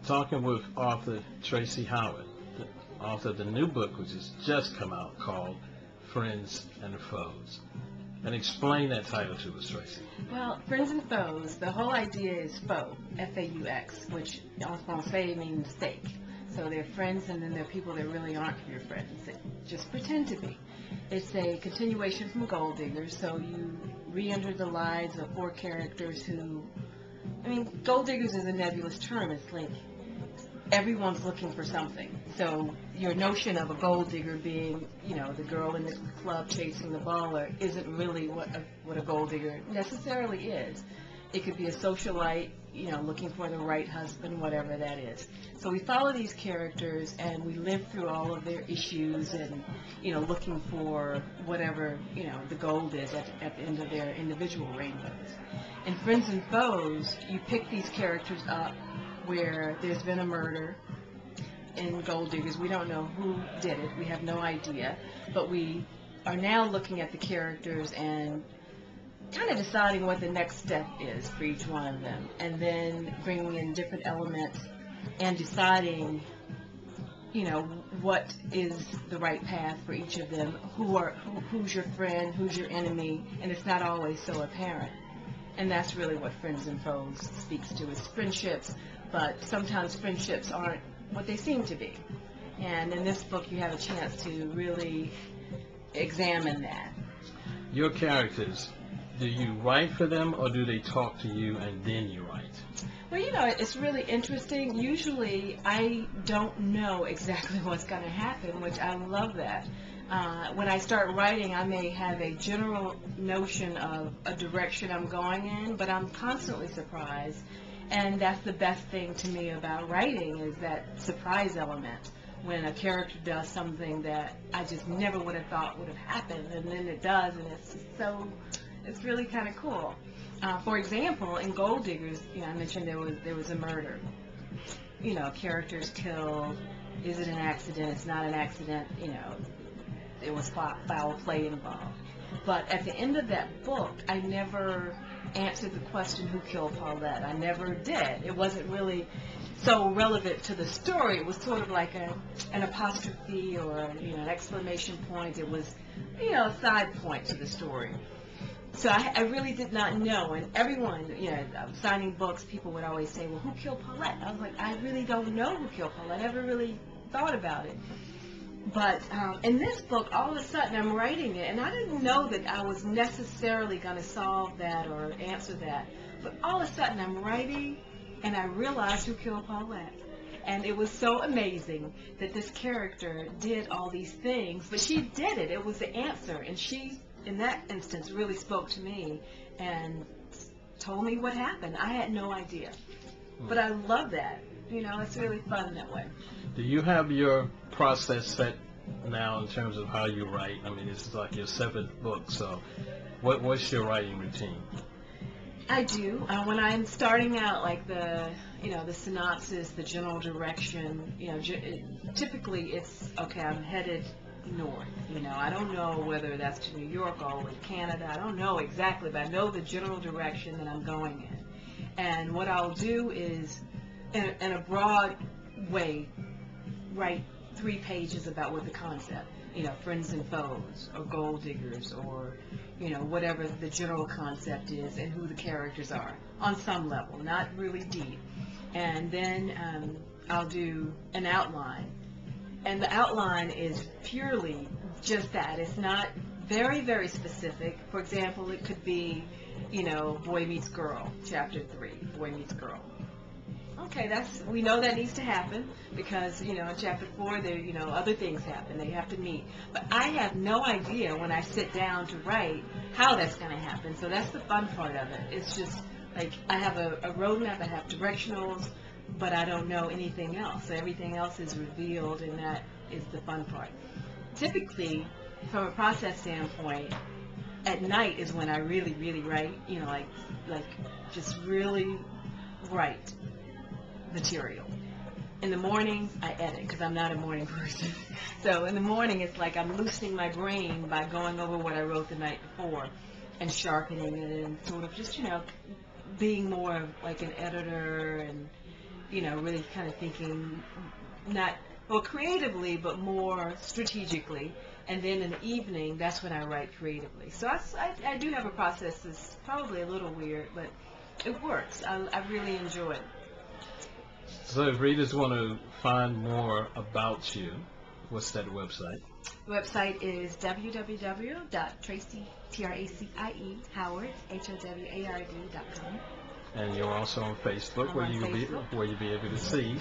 talking with author Tracie Howard, the author of the new book, which has just come out, called Friends and Foes. And explain that title to us, Tracie. Well, Friends and Foes, the whole idea is faux, F-A-U-X, which en français means fake. So they're friends, and then they're people that really aren't your friends, that just pretend to be. It's a continuation from Gold Diggers, so you re-enter the lives of four characters who, I mean, Gold Diggers is a nebulous term. It's like everyone's looking for something. So your notion of a gold digger being, you know, the girl in the club chasing the baller isn't really what a gold digger necessarily is. It could be a socialite, you know, looking for the right husband, whatever that is. So we follow these characters and we live through all of their issues and, you know, looking for whatever, you know, the gold is at the end of their individual rainbows. In Friends and Foes, you pick these characters up where there's been a murder. In Gold Diggers, we don't know who did it. We have no idea. But we are now looking at the characters and kind of deciding what the next step is for each one of them, and then bringing in different elements and deciding, you know, what is the right path for each of them, who's your friend, who's your enemy, and it's not always so apparent. And that's really what Friends and Foes speaks to, is friendships, but sometimes friendships aren't what they seem to be. And in this book you have a chance to really examine that. Your characters, do you write for them or do they talk to you and then you write? Well, you know, it's really interesting. Usually I don't know exactly what's going to happen, which I love that. When I start writing, I may have a general notion of a direction I'm going in, but I'm constantly surprised. And that's the best thing to me about writing, is that surprise element. When a character does something that I just never would have thought would have happened, and then it does, and it's really kind of cool. For example, in Gold Diggers, you know, I mentioned there was a murder. You know, characters killed. Is it an accident? It's not an accident. You know, there was foul play involved. But at the end of that book, I never answered the question, who killed Paulette. I never did. It wasn't really so relevant to the story. It was sort of like an apostrophe or, you know, an exclamation point. It was, you know, a side point to the story. So I really did not know. And everyone, you know, signing books, people would always say, well, who killed Paulette? I was like, I really don't know who killed Paulette. I never really thought about it. But in this book, all of a sudden I'm writing it, and I didn't know that I was necessarily going to solve that or answer that. But all of a sudden I'm writing, and I realized who killed Paulette. And it was so amazing that this character did all these things, but she did it. It was the answer, and she, in that instance, really spoke to me and told me what happened. I had no idea. But I love that. You know, it's really fun that way. Do you have your process set now in terms of how you write? I mean, this is like your seventh book, so what's your writing routine? I do. When I'm starting out, like the synopsis, the general direction, you know, typically it's, okay, I'm headed north. You know, I don't know whether that's to New York or to Canada. I don't know exactly, but I know the general direction that I'm going in. And what I'll do is, in a broad way, write 3 pages about what the concept, you know, Friends and Foes, or Gold Diggers, or, you know, whatever the general concept is, and who the characters are, on some level, not really deep. And then I'll do an outline. And the outline is purely just that. It's not very, very specific. For example, it could be, you know, Boy Meets Girl, Chapter 3, Boy Meets Girl. Okay, we know that needs to happen because, you know, in Chapter 4, there, you know, other things happen. They have to meet. But I have no idea when I sit down to write how that's going to happen. So that's the fun part of it. It's just like I have a roadmap, I have directionals, but I don't know anything else. So everything else is revealed, and that is the fun part. Typically, from a process standpoint, at night is when I really, really write, you know, like just really write material. In the mornings, I edit because I'm not a morning person. So in the morning, it's like I'm loosening my brain by going over what I wrote the night before and sharpening it and sort of just, you know, being more of like an editor and, really kind of thinking creatively, but more strategically. And then in the evening, that's when I write creatively. So I do have a process that's probably a little weird, but it works. I really enjoy it. So if readers want to find more about you, what's that website? The website is www.tracie, Tracie Howard, HOWARD.com. And you're also on Facebook, I'm where on you'll Facebook. be able to see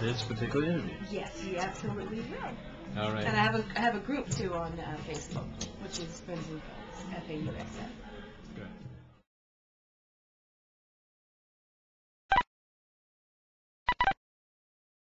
this particular interview. Yes, you absolutely will. All right. And I have a group too on Facebook, which is Friends and Foes, FAUSF. Good.